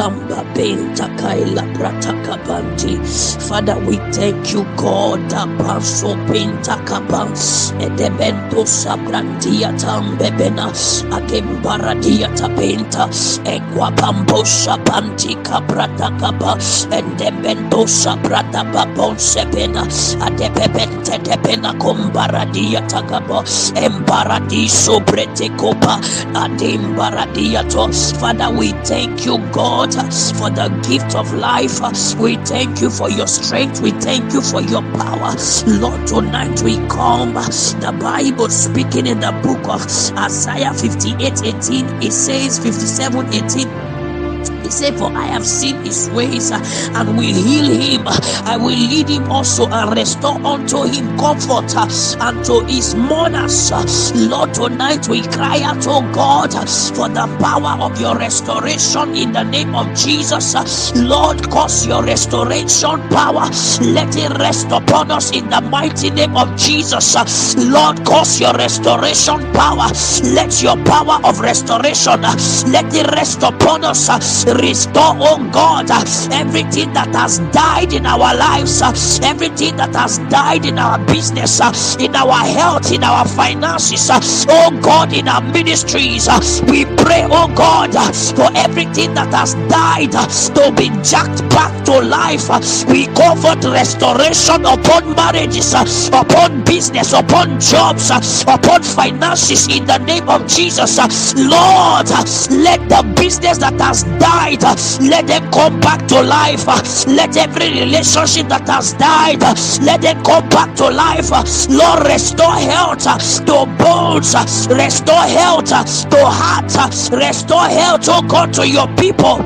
Kamba Benta Kaila Prataka Banti. Father, we thank you, God. Apanso Benta Kaban Edebento Sabrandia Tambebena Agembaradia Tapenta Equapambo Sabanti Cabrata Kaba and Debento Sabrata Babon Sepena Adepente Depena Combaradia Takaba Embaradiso Brete Copa Adimbaradiato. Father, we thank you, God, for the gift of life. We thank you for your strength. We thank you for your power. Lord, tonight we come. The Bible speaking in the book of Isaiah 58:18, it says 57:18. He said, for I have seen his ways and will heal him. I will lead him also and restore unto him comfort and to his mourners. Lord, tonight we cry out, oh God, for the power of your restoration in the name of Jesus. Lord, cause your restoration power. Let it rest upon us in the mighty name of Jesus. Lord, cause your restoration power. Let your power of restoration, let it rest upon us. Restore, oh God, everything that has died in our lives, everything that has died in our business, in our health, in our finances, oh God, in our ministries. We pray, oh God, for everything that has died to be jacked back to life. We call for restoration upon marriages, upon business, upon jobs, upon finances in the name of Jesus. Lord, let the business that has died, let them come back to life. Let every relationship that has died, let them come back to life. Lord, restore health to bones, restore health to heart, restore health, oh God, to your people.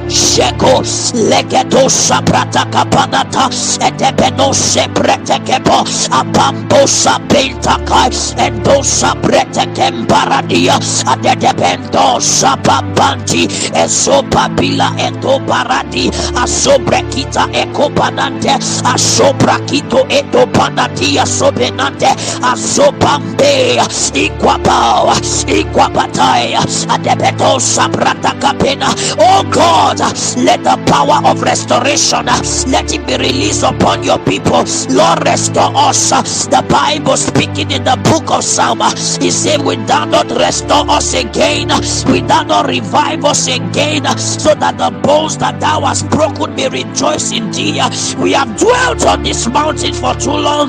Sheko legedo sabrata kapanata edebeno sebrete kebo abambo sabenta kai endo sabrete kembaradia adebendo sababanti esobabila endo baradi asobrekita ekopanante asobrakito edo panatia sobenante asobambe ikwabao ikwabataya adebedo sabrata kapena. Oh God, let the power of restoration, let it be released upon your people. Lord, restore us. The Bible speaking in the book of Psalm, he said, we thou not restore us again, we thou not revive us again, so that the bones that thou hast broken may rejoice in thee. We have dwelt on this mountain for too long,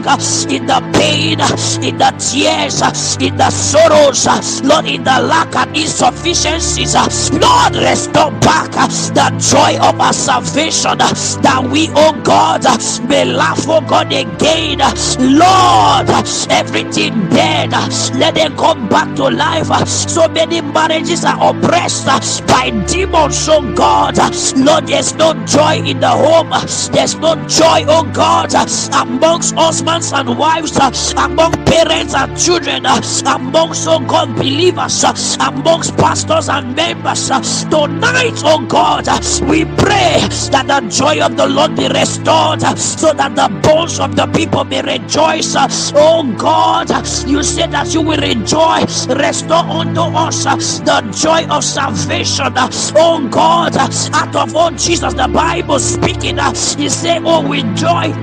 in the pain, in the tears, in the sorrows, Lord, in the lack and insufficiencies. Lord, restore back the joy of our salvation, that we, oh God, may laugh, oh God, again. Lord, everything dead, let them come back to life. So many marriages are oppressed by demons, oh God. Lord, there's no joy in the home, there's no joy, oh God, amongst husbands and wives, among parents and children, amongst, oh God, believers, amongst pastors and members. Tonight, oh God, we pray that the joy of the Lord be restored, so that the bones of the people may rejoice. Oh God, you said that you will rejoice. Restore unto us the joy of salvation. Oh God, out of all Jesus, the Bible speaking, he said, oh, with joy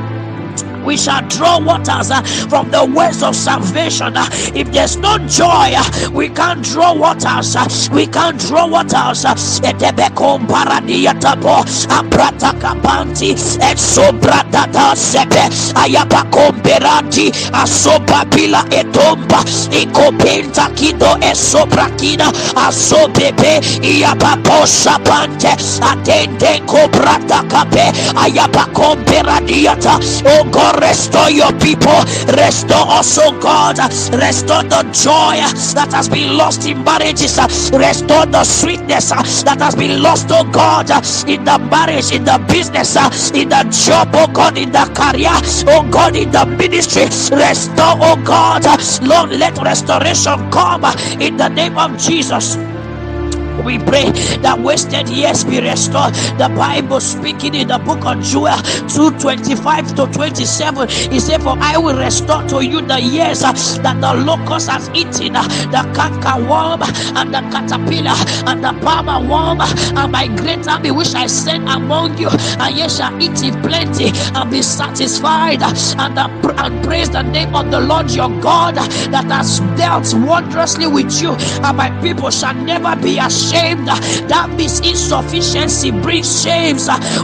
we shall draw waters from the wells of salvation. If there's no joy, we can't draw waters. We can't draw waters. Etebekom paradiatabo abrata kapanti etsobradata sepe ayabakom beranti asobabila etomba ikopenta kido esobrakina asobebe iyabaposha pante atende kobrata kape ayabakom beradiata. Oh God, restore your people, restore us, oh God, restore the joy that has been lost in marriages, restore the sweetness that has been lost, oh God, in the marriage, in the business, in the job, oh God, in the career, oh God, in the ministry. Restore, oh God, Lord, let restoration come in the name of Jesus. We pray that wasted years be restored. The Bible speaking in the book of Joel 2:25 to 27, he said, for I will restore to you the years that the locust has eaten, the cankerworm and the caterpillar and the palmerworm, and my great army which I send among you, and ye shall eat in plenty and be satisfied, and praise the name of the Lord your God that has dealt wondrously with you, and my people shall never be ashamed. That means insufficiency brings shame.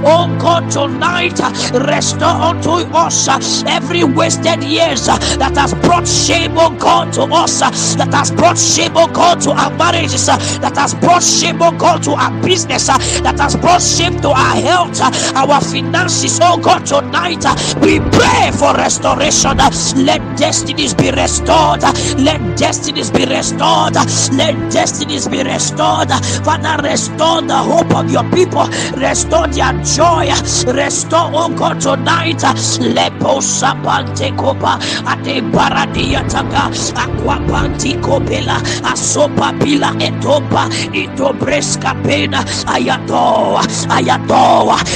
Oh God, tonight restore unto us every wasted years that has brought shame, oh God, to us, that has brought shame, oh God, to our marriages, that has brought shame, oh God, to our business, that has brought shame to our health, our finances. Oh God, tonight we pray for restoration. Let destinies be restored. Let destinies be restored. Let destinies be restored. Father, restore the hope of your people. Restore their joy. Restore, oh God, tonight. Lepo sapante kopa ate baradia taka aquapanti kopela asopa pila etopa itobreska pena ayatoa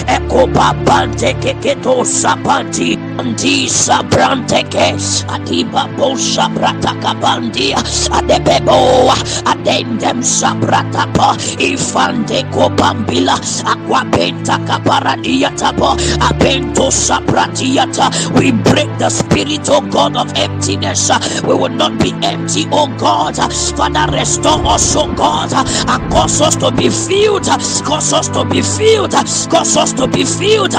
ekopa pante keketo sapanti anti sabrante ke atiba bosa brata kabandia adebebo adendem sabrata pa ifante kopambila aquapenta kaparadia tapo abento sabratiata. We break the spirit, oh God, of emptiness. We will not be empty, oh God. Father, restore us, oh God, and cause us to be filled. Cause us to be filled. Cause us to be filled.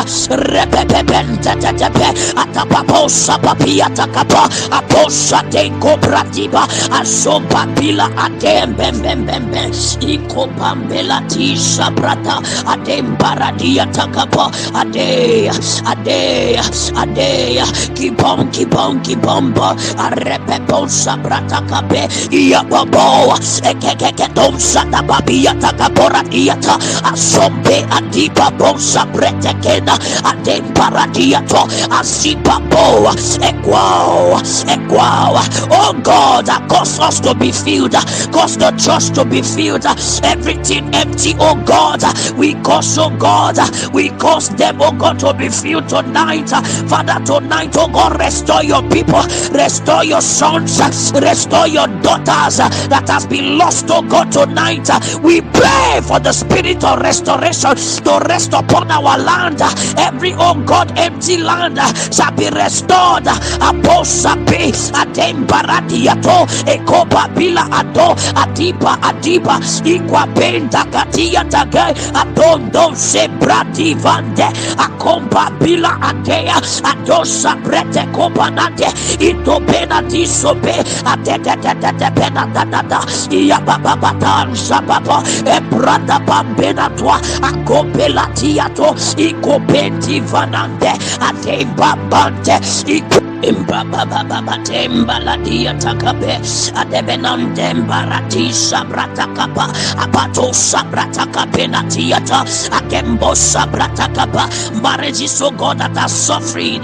Atapaposa papia takapa aposa denko bratiba asompa pila adem bem bem bem bem iko pambela tisha brata adem baradia takapa ade kibomba arepeposa brata kape iya babo ekeke domsa tababia takapora diata asombe adiba bonsa bretekena adem baradia to asipa boa equal. Oh God, cause us to be filled, cause the church to be filled, everything empty, oh God, we cause, oh God, we cause them, oh God, to be filled tonight. Father, tonight, oh God, restore your people, restore your sons, restore your daughters that has been lost, oh God, tonight. We pray for the spirit of restoration to rest upon our land. Every, oh God, empty land shall be restored. Aposape adembaradiato ekobabila ado adiba ikwapenda katia tage adondo sebradivande akombabila adea adosa brete kobanade itopena disobe adedededede penadada iya bababatan sababa ebrada bambena twa akopela tiato ikopenti vanande adembabante Imbaba ladia takabe adebenam dembarati sabrata kapa apato sabrata kapena tiata akembo sabrata kapa marriages, oh God, that are suffering,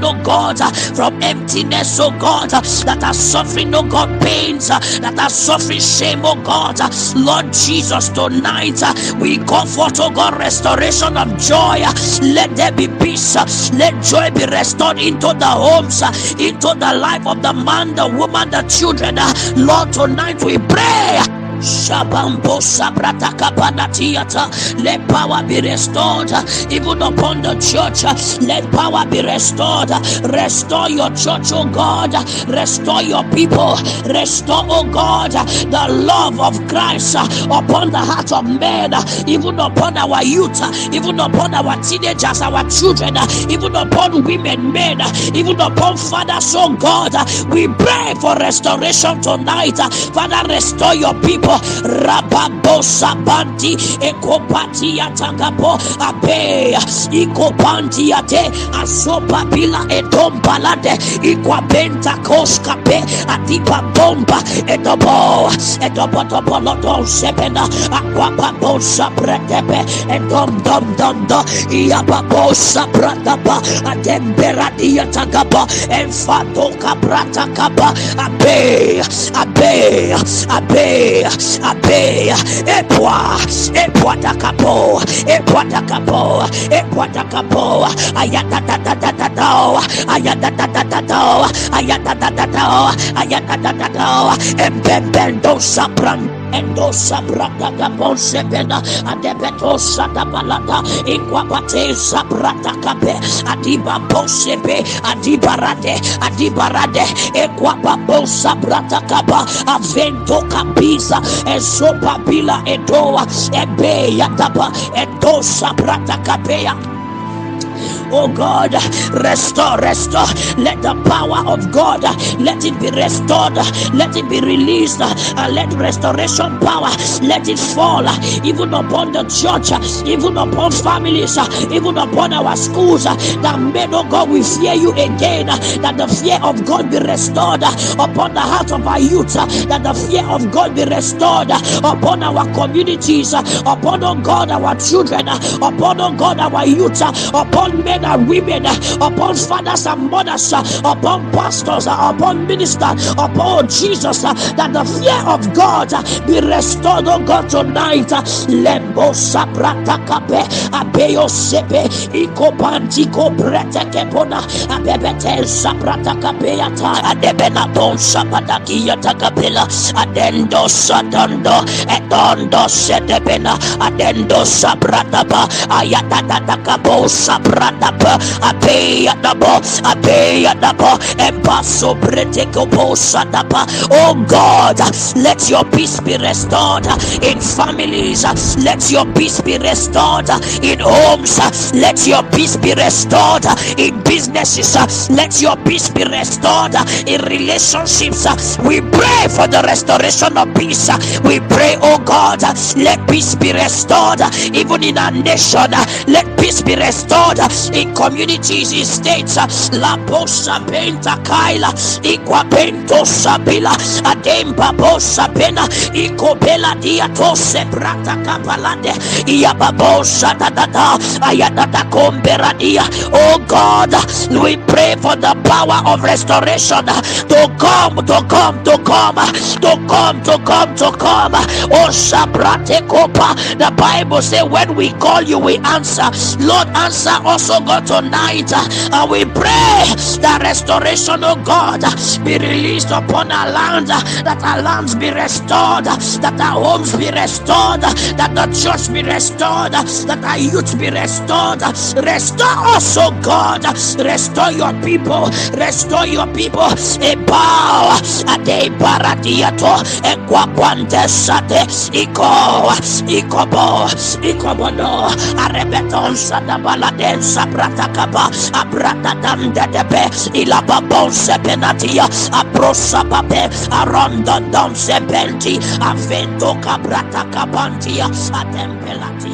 oh God, from emptiness, oh God, that are suffering, oh God, pains, that are suffering shame, oh God. Lord Jesus, tonight we call forth, oh God, restoration of joy. Let there be peace, let joy be restored into the homes, into the life of the man, the woman, the children. Lord, tonight we pray. Shabambo sabrata kapana theater. Let power be restored even upon the church. Let power be restored. Restore your church, oh God. Restore your people. Restore, oh God, the love of Christ upon the heart of men, even upon our youth, even upon our teenagers, our children, even upon women, men, even upon fathers, oh God. We pray for restoration tonight. Father, restore your people. Rababosa banti ekopatia takapo abe ikopantia te asopa bila etombalade ikwabenta koskape atipa bomba edobo lodo sepena akwababosa pretepe edomdo iababosa pratapa ademberadia takapa enfato kaprata kapa abe abeya epwa takapo ayatatatatao embembendo sapran endo sabrata da bonsebena adebeto sata balata inquapate sabrata kape adiba bonsebe adibarade equapa bonsabrata kapa avento kapisa esopabila edoa ebeya tapa endo sabrata kapea. Oh God, restore. Let the power of God, let it be restored, let it be released, let restoration power, let it fall even upon the church, even upon families, even upon our schools, that may no God we fear you again, that the fear of God be restored upon the hearts of our youth, that the fear of God be restored upon our communities, upon, oh God, our children, upon, oh God, our youth, upon men and women, upon fathers and mothers, upon pastors, upon ministers, upon Jesus, that the fear of God be restored, oh God, tonight. Lembo sabrata kape abeyo sepe ikopanti kobrete kepona abebete sabrata kapeata adebena bon sabadaki yatakapela adendo sadando edondo sedebena adendo sabrata ba ayatata kabo sabrata ba abeyadabo empaso brete kobo sadaba. Oh God, let your peace be restored in families, let your peace be restored in homes, let your peace be restored in businesses, let your peace be restored in relationships. We pray for the restoration of peace. We pray, oh God, let peace be restored even in our nation, let peace be restored in communities, in states. La bosa penta kaila ikwa pento sabila ademba bosa pena ikobela dia tose brata kapalade iya babosa dada ayadada komberadia. Oh God, we pray for the power of restoration to come. Oh sabrate kopa. The Bible says when we call you we answer. Lord, answer also God tonight, and we pray that restoration, oh God, be released upon our land, that our lands be restored, that our homes be restored, that the church be restored, that our youth be restored. Restore us, oh God, restore your people, Ebao ade baradiato equapante sate ikobono arebeton sada baladen sabrata kaba abrata dande debe ilaba bonse penatia abrosa babe aronda don sepenti avento cabrata cabantia atempelati